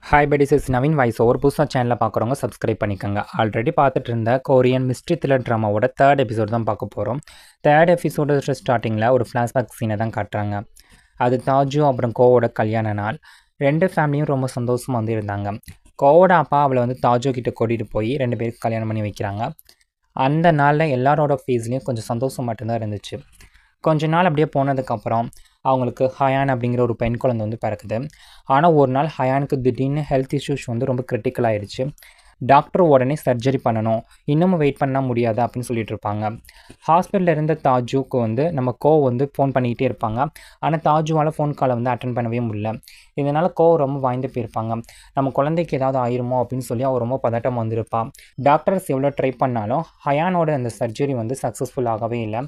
Hi bye, this is Naveen voice over. புதுசாக சேனலில் பார்க்குறவங்க சப்ஸ்கிரைப் பண்ணிக்கோங்க. ஆல்ரெடி பார்த்துட்டு இருந்த கொரியன் மிஸ்ட்ரி த்ரில்லர் ட்ராமாவோட தேர்ட் எபிசோட் தான் பார்க்க போகிறோம். தேர்ட் எபிசோட ஸ்டார்டிங்கில் ஒரு ஃப்ளாஷ்பேக் சீனை தான் காட்டுறாங்க. அது தாஜு அப்புறம் கோவோட கல்யாண நாள். ரெண்டு ஃபேமிலியும் ரொம்ப சந்தோஷமாக வந்து இருந்தாங்க. கோவோட அப்பா அவளை வந்து தாஜு கிட்ட கூட்டிகிட்டு போய் ரெண்டு பேருக்கு கல்யாணம் பண்ணி வைக்கிறாங்க. அந்த நாளில் எல்லாரோட ஃபேஸ்லேயும் கொஞ்சம் சந்தோஷம் மட்டும்தான் இருந்துச்சு. கொஞ்ச நாள் அப்படியே போனதுக்கப்புறம் அவங்களுக்கு ஹயான் அப்படிங்கிற ஒரு பெண் குழந்தை வந்து பிறக்குது. ஆனால் ஒரு நாள் ஹயானுக்கு திடீர்னு ஹெல்த் இஷ்யூஸ் வந்து ரொம்ப கிரிட்டிக்கல் ஆகிடுச்சு. டாக்டர் உடனே சர்ஜரி பண்ணணும், இன்னமும் வெயிட் பண்ண முடியாது அப்படின்னு சொல்லிட்டு இருப்பாங்க. ஹாஸ்பிட்டலில் இருந்த தாஜுக்கு வந்து நம்ம கோ வந்து ஃபோன் பண்ணிக்கிட்டே இருப்பாங்க. ஆனால் தாஜுவால் ஃபோன் காலை வந்து அட்டன் பண்ணவே முடியல. இதனால் கோ ரொம்ப வாய்ந்து போயிருப்பாங்க. நம்ம குழந்தைக்கு ஏதாவது ஆயிருமோ அப்படின்னு சொல்லி அவர் ரொம்ப பதட்டம் வந்திருப்பாள். டாக்டர்ஸ் எவ்வளோ ட்ரை பண்ணாலும் ஹயானோட அந்த சர்ஜரி வந்து சக்ஸஸ்ஃபுல் ஆகவே இல்லை.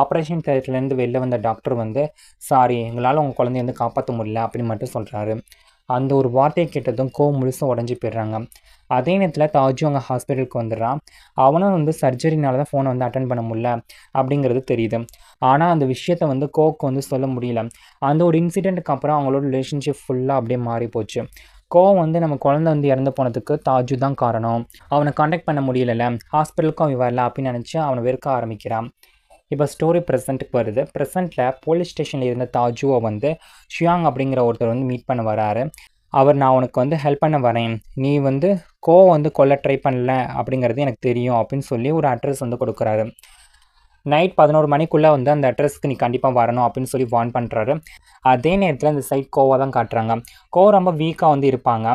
ஆப்ரேஷன் தியேட்டர்லேருந்து வெளில வந்த டாக்டர் வந்து சாரி, எங்களால் உங்கள் குழந்தைய வந்து காப்பாற்ற முடியல அப்படின்னு மட்டும் சொல்கிறாரு. அந்த ஒரு வார்த்தையை கேட்டதும் கோ முழுசும் உடஞ்சி போயிடுறாங்க. அதே நேரத்தில் தாஜு அங்கே ஹாஸ்பிட்டலுக்கு வந்துடுறான். அவனும் வந்து சர்ஜரினால தான் ஃபோனை வந்து அட்டன் பண்ண முடியல அப்படிங்கிறது தெரியுது. ஆனால் அந்த விஷயத்தை வந்து கோக்கு வந்து சொல்ல முடியல. அந்த ஒரு இன்சிடெண்ட்டுக்கு அப்புறம் அவங்களோட ரிலேஷன்ஷிப் ஃபுல்லாக அப்படியே மாறி போச்சு. கோ வந்து நம்ம குழந்தை வந்து இறந்து போனதுக்கு தாஜு தான் காரணம், அவனை காண்டாக்ட் பண்ண முடியல, ஹாஸ்பிட்டலுக்கும் அவன் வரல அப்படின்னு நினச்சி அவனை வெறுக்க ஆரம்பிக்கிறான். இப்போ ஸ்டோரி ப்ரெசென்ட்டுக்கு வருது. ப்ரெசென்ட்டில் போலீஸ் ஸ்டேஷனில் இருந்த தாஜுவை வந்து ஷியாங் அப்படிங்கிற ஒருத்தர் வந்து மீட் பண்ண வராரு. அவர் நான் உனக்கு வந்து ஹெல்ப் பண்ண வரேன், நீ வந்து கோ வந்து கொல்ல ட்ரை பண்ணல அப்படிங்கிறது எனக்கு தெரியும் அப்படின்னு சொல்லி ஒரு அட்ரஸ் வந்து கொடுக்குறாரு. நைட் 11 மணிக்குள்ளே வந்து அந்த அட்ரஸ்க்கு நீ கண்டிப்பாக வரணும் அப்படின்னு சொல்லி வார்ன் பண்ணுறாரு. அதே நேரத்தில் அந்த சைட் கோவை தான் காட்டுறாங்க. கோ ரொம்ப வீக்காக வந்து இருப்பாங்க.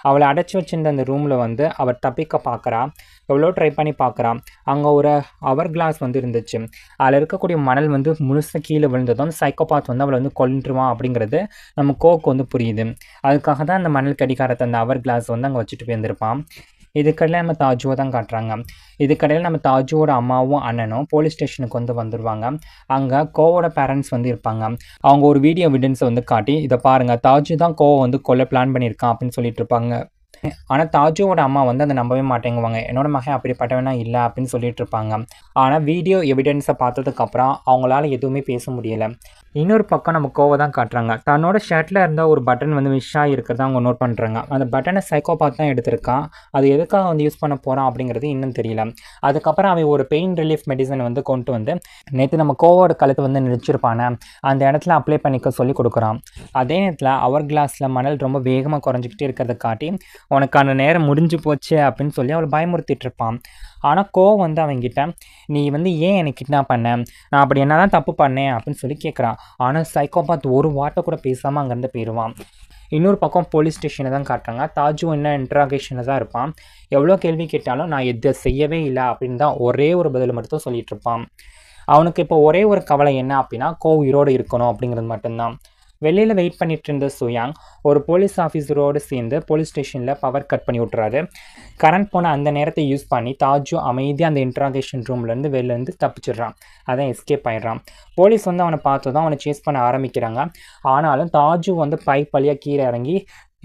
அவளை அடைச்சி வச்சிருந்த அந்த ரூமில் வந்து அவள் தப்பிக்க பார்க்குறா. எவ்வளோ ட்ரை பண்ணி பார்க்குறான். அங்கே ஒரு அவர் கிளாஸ் வந்து இருந்துச்சு. அதில் இருக்கக்கூடிய மணல் வந்து முழுசாக கீழே விழுந்ததும் சைக்கோபாத் வந்து அவளை வந்து கொல்லுருவான் அப்படிங்கிறது நம்ம கோக்கு வந்து புரியுது. அதுக்காக தான் அந்த மணல் கடிகாரத்தை அந்த அவர் கிளாஸ் வந்து அங்கே வச்சுட்டு போயிருந்திருப்பான். இதுக்கடையில் நம்ம தாஜுவை தான் காட்டுறாங்க. இதுக்கடையில் நம்ம தாஜுவோட அம்மாவும் அண்ணனும் போலீஸ் ஸ்டேஷனுக்கு வந்து வந்துடுவாங்க. அங்கே கோவோட பேரண்ட்ஸ் வந்து இருப்பாங்க. அவங்க ஒரு வீடியோ எவிடன்ஸை வந்து காட்டி இதை பாருங்கள், தாஜு தான் கோவை வந்து கொல்ல பிளான் பண்ணியிருக்கான் அப்படின்னு சொல்லிட்டு இருப்பாங்க. ஆனால் தாஜுவோட அம்மா வந்து அதை நம்பவே மாட்டேங்குவாங்க. என்னோட மகன் அப்படிப்பட்டவனா இல்லை அப்படின்னு சொல்லிட்டு இருப்பாங்க. ஆனால் வீடியோ எவிடன்ஸை பார்த்ததுக்கப்புறம் அவங்களால எதுவுமே பேச முடியலை. இன்னொரு பக்கம் நம்ம கோவை தான் காட்டுறாங்க. தன்னோட ஷர்ட்டில் இருந்த ஒரு பட்டன் வந்து மிஸ் ஆகிருக்கிறத அவங்க நோட் பண்ணுறாங்க. அந்த பட்டனை சைக்கோபாத் தான் எடுத்திருக்கான். அது எதுக்காக வந்து யூஸ் பண்ண போகிறான் அப்படிங்கிறது இன்னும் தெரியல. அதுக்கப்புறம் அவன் ஒரு பெயின் ரிலீஃப் மெடிசன் வந்து கொண்டு வந்து நேற்று நம்ம கோவோட கழுத்தை வந்து நினச்சிருப்பானே அந்த இடத்துல அப்ளை பண்ணிக்க சொல்லி கொடுக்குறான். அதே நேரத்தில் அவர் கிளாஸில் மணல் ரொம்ப வேகமாக குறைஞ்சிக்கிட்டே இருக்கிறத காட்டி உனக்கான நேரம் முடிஞ்சு போச்சு அப்படின்னு சொல்லி அவளை பயமுறுத்திட்டு இருப்பான். ஆனால் கோ வந்து அவங்கிட்ட நீ வந்து ஏன் என்னை கிட்னாப் பண்ண, நான் அப்படி என்ன தான் தப்பு பண்ணேன் அப்படின்னு சொல்லி கேட்குறான். ஆனால் சைக்கோபாத் ஒரு வார்த்தை கூட பேசாமல் அங்கேருந்து போயிடுவான். இன்னொரு பக்கம் போலீஸ் ஸ்டேஷனை தான் காட்டுறாங்க. தாஜு என்ன இன்ட்ராகேஷனில் தான் இருப்பான். எவ்வளோ கேள்வி கேட்டாலும் நான் எதை செய்யவே இல்லை அப்படின்னு தான் ஒரே ஒரு பதில் மட்டும் சொல்லிட்டு இருப்பான். அவனுக்கு இப்போ ஒரே ஒரு கவலை என்ன அப்படின்னா கோ உயிரோடு இருக்கணும் அப்படிங்கிறது மட்டும்தான். வெளியில் வெயிட் பண்ணிட்டு இருந்த சுயாங் ஒரு போலீஸ் ஆஃபீஸரோடு சேர்ந்து போலீஸ் ஸ்டேஷனில் பவர் கட் பண்ணி விட்றாரு. கரண்ட் போன அந்த நேரத்தை யூஸ் பண்ணி தாஜு அமைதியாக அந்த இன்ட்ராகேஷன் ரூம்லேருந்து வெளிலேருந்து தப்பிச்சிடுறான். அதான் எஸ்கேப் ஆயிடுறான். போலீஸ் வந்து அவனை பார்த்து தான் அவனை சேஸ் பண்ண ஆரம்பிக்கிறாங்க. ஆனாலும் தாஜு வந்து பைப் வழியாக கீழே இறங்கி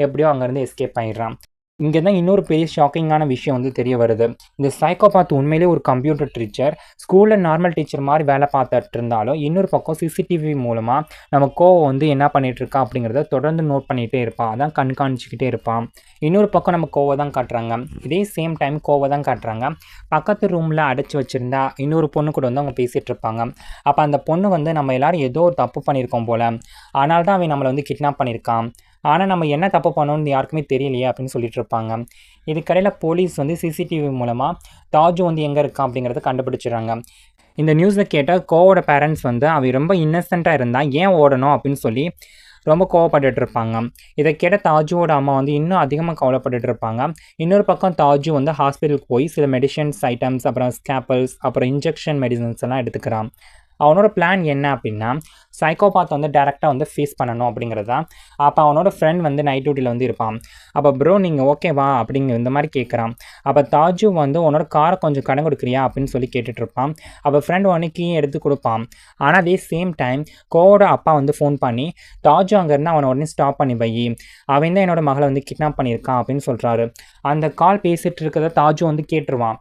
எப்படியோ அங்கேருந்து எஸ்கேப் ஆயிடுறான். இங்கே தான் இன்னொரு பெரிய ஷாக்கிங்கான விஷயம் வந்து தெரிய வருது. இந்த சைக்கோபாத் உண்மையிலே ஒரு கம்ப்யூட்டர் டீச்சர், ஸ்கூலில் நார்மல் டீச்சர் மாதிரி வேலை பார்த்துட்டு இருந்தாலும் இன்னொரு பக்கம் சிசிடிவி மூலமாக நம்ம கோவை வந்து என்ன பண்ணிகிட்டு இருக்கா அப்படிங்கிறத தொடர்ந்து நோட் பண்ணிகிட்டே இருப்பான். அதான் கண்காணிச்சிக்கிட்டே இருப்பான். இன்னொரு பக்கம் நம்ம கோவை தான் காட்டுறாங்க. இதே சேம் டைம் கோவை தான் காட்டுறாங்க. பக்கத்து ரூமில் அடைச்சி வச்சுருந்தா இன்னொரு பொண்ணு கூட வந்து அவங்க பேசிகிட்டு இருப்பாங்க. அப்போ அந்த பொண்ணு வந்து நம்ம எல்லோரும் ஏதோ ஒரு தப்பு பண்ணியிருக்கோம் போல், அதனால தான் அவன் நம்மளை வந்து கிட்னாப் பண்ணியிருக்கான், ஆனால் நம்ம என்ன தப்பு பண்ணோன்னு யாருக்குமே தெரியலையே அப்படின்னு சொல்லிட்டு இருப்பாங்க. இதுக்கடையில் போலீஸ் வந்து சிசிடிவி மூலமாக தாஜு வந்து எங்கே இருக்கான் அப்படிங்கிறத கண்டுபிடிச்சிடுறாங்க. இந்த நியூஸை கேட்டால் கோவோட பேரண்ட்ஸ் வந்து அவன் ரொம்ப இன்னசென்ட்டாக இருந்தால் ஏன் ஓடணும் அப்படின்னு சொல்லி ரொம்ப கோவப்பட்டுட்டு இருப்பாங்க. இதை கேட்ட தாஜுவோட அம்மா வந்து இன்னும் அதிகமாக கவலைப்பட்டுட்டு இருப்பாங்க. இன்னொரு பக்கம் தாஜு வந்து ஹாஸ்பிட்டலுக்கு போய் சில மெடிசன்ஸ் ஐட்டம்ஸ், அப்புறம் ஸ்கேப்பல்ஸ், அப்புறம் இன்ஜெக்ஷன் மெடிசன்ஸ் எல்லாம் எடுத்துக்கிறான். அவனோட பிளான் என்ன அப்படின்னா சைக்கோபாத் வந்து டேரெக்டாக வந்து ஃபேஸ் பண்ணணும் அப்படிங்கிறதா. அப்போ அவனோட ஃப்ரெண்ட் வந்து நைட் டியூட்டியில் வந்து இருப்பான். அப்போ ப்ரோ நீங்கள் ஓகேவா அப்படிங்கிற இந்த மாதிரி கேட்குறான். அப்போ தாஜு வந்து உன்னோட காரை கொஞ்சம் கடன் கொடுக்குறியா அப்படின்னு சொல்லி கேட்டுட்ருப்பான். அப்போ ஃப்ரெண்ட் உடனே கீழே எடுத்து கொடுப்பான். ஆனால் அதே சேம் டைம் கோவோட அப்பா வந்து ஃபோன் பண்ணி தாஜு அங்கேருந்து அவனை உடனே ஸ்டாப் பண்ணி வை, அவன் தான் என்னோட மகளை வந்து கிட்னாப் பண்ணியிருக்கான் அப்படின்னு சொல்கிறாரு. அந்த கால் பேசிகிட்டு இருக்கிறத தாஜு வந்து கேட்டுருவான்.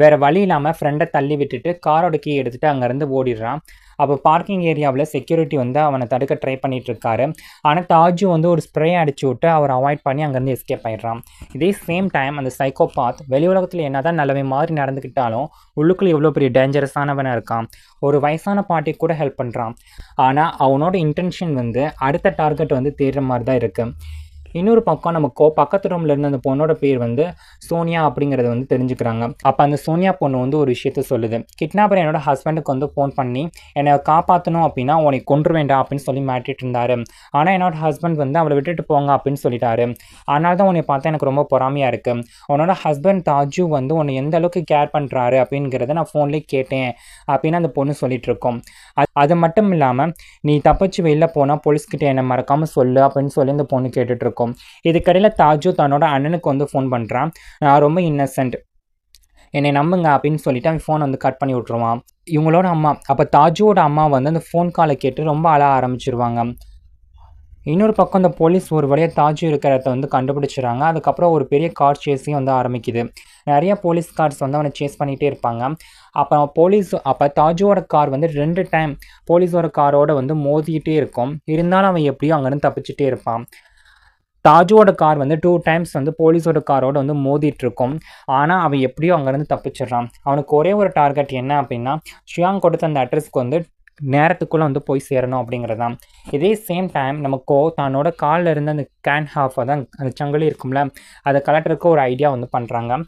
வேறு வழி இல்லாமல் ஃப்ரெண்டை தள்ளி விட்டுட்டு காரோட கீ எடுத்துகிட்டு அங்கேருந்து ஓடிடுறான். அப்போ பார்க்கிங் ஏரியாவில் செக்யூரிட்டி வந்து அவனை தடுக்க ட்ரை பண்ணிட்டு இருக்காரு. ஆனால் தாஜு வந்து ஒரு ஸ்ப்ரே அடிச்சு விட்டு அவர் அவாய்ட் பண்ணி அங்கேருந்து எஸ்கேப் ஆயிடுறான். இதே சேம் டைம் அந்த சைக்கோபாத் வெளி உலகத்தில் என்னதான் நல்லவே மாதிரி நடந்துக்கிட்டாலும் உள்ளுக்குள்ள எவ்வளோ பெரிய டேஞ்சரஸானவனாக இருக்கான். ஒரு வயசான பாட்டி கூட ஹெல்ப் பண்ணுறான். ஆனால் அவனோட இன்டென்ஷன் வந்து அடுத்த டார்கெட் வந்து தேடுற மாதிரி தான் இருக்குது. இன்னொரு பக்கம் நமக்கு பக்கத்து ரூமில் இருந்த அந்த பொண்ணோட பேர் வந்து சோனியா அப்படிங்கிறத வந்து தெரிஞ்சுக்கிறாங்க. அப்போ அந்த சோனியா பொண்ணு வந்து ஒரு விஷயத்த சொல்லுது. கிட்னாப்பர் என்னோட ஹஸ்பண்டுக்கு வந்து ஃபோன் பண்ணி என்னை காப்பாற்றணும் அப்படின்னா உனக்கு கொன்று வேண்டாம் அப்படின்னு சொல்லி மாட்டிட்டு இருந்தாரு. ஆனால் என்னோட ஹஸ்பண்ட் வந்து அவளை விட்டுட்டு போங்க அப்படின்னு சொல்லிட்டாரு. அதனால தான் உன்னை பார்த்தா எனக்கு ரொம்ப பொறாமையாக இருக்குது. உன்னோட ஹஸ்பண்ட் தாஜு வந்து உன்னை எந்த அளவுக்கு கேர் பண்ணுறாரு அப்படிங்கிறத நான் ஃபோன்லேயே கேட்டேன் அப்படின்னு அந்த பொண்ணு சொல்லிட்டு இருக்கோம். அது மட்டும் இல்லாமல் நீ தப்பிச்சு வெளில போனால் போலீஸ்கிட்ட என்னை மறக்காமல் சொல்லு அப்படின்னு சொல்லி அந்த பொண்ணு கேட்டுட்ருக்கோம். இதுக்கடையில் தாஜு தன்னோட அண்ணனுக்கு வந்து ஃபோன் பண்ணுறான். நான் ரொம்ப இன்னசென்ட், என்னை நம்புங்க அப்படின்னு சொல்லிட்டு அவன் ஃபோன் வந்து கட் பண்ணி விட்ருவான். இவங்களோட அம்மா அப்போ தாஜுவோட அம்மா வந்து அந்த ஃபோன் காலை கேட்டு ரொம்ப அழ ஆரம்பிச்சிருவாங்க. இன்னொரு பக்கம் இந்த போலீஸ் ஒரு வழியாக தாஜு இருக்கிறத வந்து கண்டுபிடிச்சிடுறாங்க. அதுக்கப்புறம் ஒரு பெரிய கார் சேஸையும் வந்து ஆரம்பிக்குது. நிறைய போலீஸ் கார்ஸ் வந்து அவனை சேஸ் பண்ணிகிட்டே இருப்பாங்க. அப்போ தாஜுவோட கார் வந்து 2 டைம் போலீஸோட காரோட வந்து மோதிக்கிட்டே இருக்கும். இருந்தாலும் அவன் எப்படியோ அங்கேருந்து தப்பிச்சுட்டே இருப்பான். தாஜுவோட கார் வந்து 2 டைம்ஸ் வந்து போலீஸோட காரோட வந்து மோதிட்டு இருக்கும். ஆனால் அவன் எப்படியோ அங்கேருந்து தப்பிச்சிடுறான். அவனுக்கு ஒரே ஒரு டார்கெட் என்ன அப்படின்னா ஷியாங் கொடுத்த அந்த அட்ரஸ்க்கு வந்து நேரத்துக்குள்ளே வந்து போய் சேரணும் அப்படிங்கிறது தான். இதே சேம் டைம் நமக்கு தன்னோட காலில் இருந்த அந்த கேன் ஹாஃப் தான் அந்த சங்கிலி இருக்கும்ல, அதை கலெக்டருக்கு ஒரு ஐடியா வந்து பண்ணுறாங்க.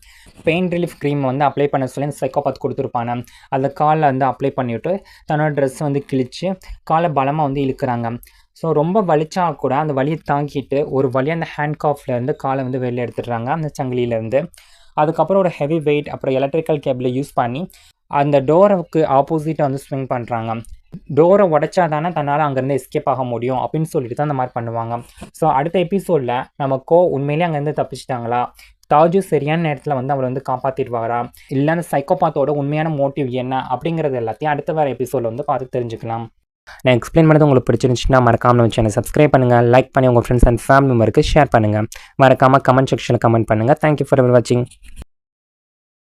பெயின் ரிலீஃப் க்ரீம் வந்து அப்ளை பண்ண சொல்லி அந்த சைக்கோபாத் கொடுத்துருப்பானே, அந்த காலில் வந்து அப்ளை பண்ணிவிட்டு தன்னோட ட்ரெஸ் வந்து கிழித்து காலை பலமாக வந்து இழுக்கிறாங்க. ஸோ ரொம்ப வலிச்சா கூட அந்த வலியை தாங்கிட்டு ஒரு வழியாக அந்த ஹேண்ட் காஃப்லேருந்து காலை வந்து வெளில எடுத்துடுறாங்க அந்த சங்கிலியிலேருந்து. அதுக்கப்புறம் ஒரு ஹெவி வெயிட் அப்புறம் எலக்ட்ரிக்கல் கேபிளை யூஸ் பண்ணி அந்த டோருக்கு ஆப்போசிட்டாக வந்து ஸ்விங் பண்ணுறாங்க. டோரை உடைச்சா தானே தன்னால் அங்கேருந்து எஸ்கேப் ஆக முடியும் அப்படின்னு சொல்லிட்டு தான் அந்த மாதிரி பண்ணுவாங்க. ஸோ அடுத்த எபிசோடில் நம்ம உண்மையிலே அங்கேருந்து தப்பிச்சிட்டாங்களா, தாஜு சரியான நேரத்தில் வந்து அவளை வந்து காப்பாற்றிடுவாரா, இல்லை அந்த சைக்கோபாத்தோட உண்மையான மோட்டிவ் என்ன அப்படிங்கிறது எல்லாத்தையும் அடுத்த வேறு எபிசோடில் வந்து பார்த்து தெரிஞ்சுக்கலாம். நான் எக்ஸ்பிளைன் பண்ணது உங்களுக்கு பிடிச்சிருந்துச்சுன்னா மறக்காமல் நம்ம சேனல் சப்ஸ்கிரைப் பண்ணுங்கள், லைக் பண்ணி உங்கள் ஃப்ரெண்ட்ஸ் அண்ட் ஃபேமிலி மெம்பருக்கு ஷேர் பண்ணுங்கள். மறக்காமல் கமெண்ட் செக்ஷனில் கமெண்ட் பண்ணுங்கள். தேங்க்யூ ஃபார் வாட்சிங்.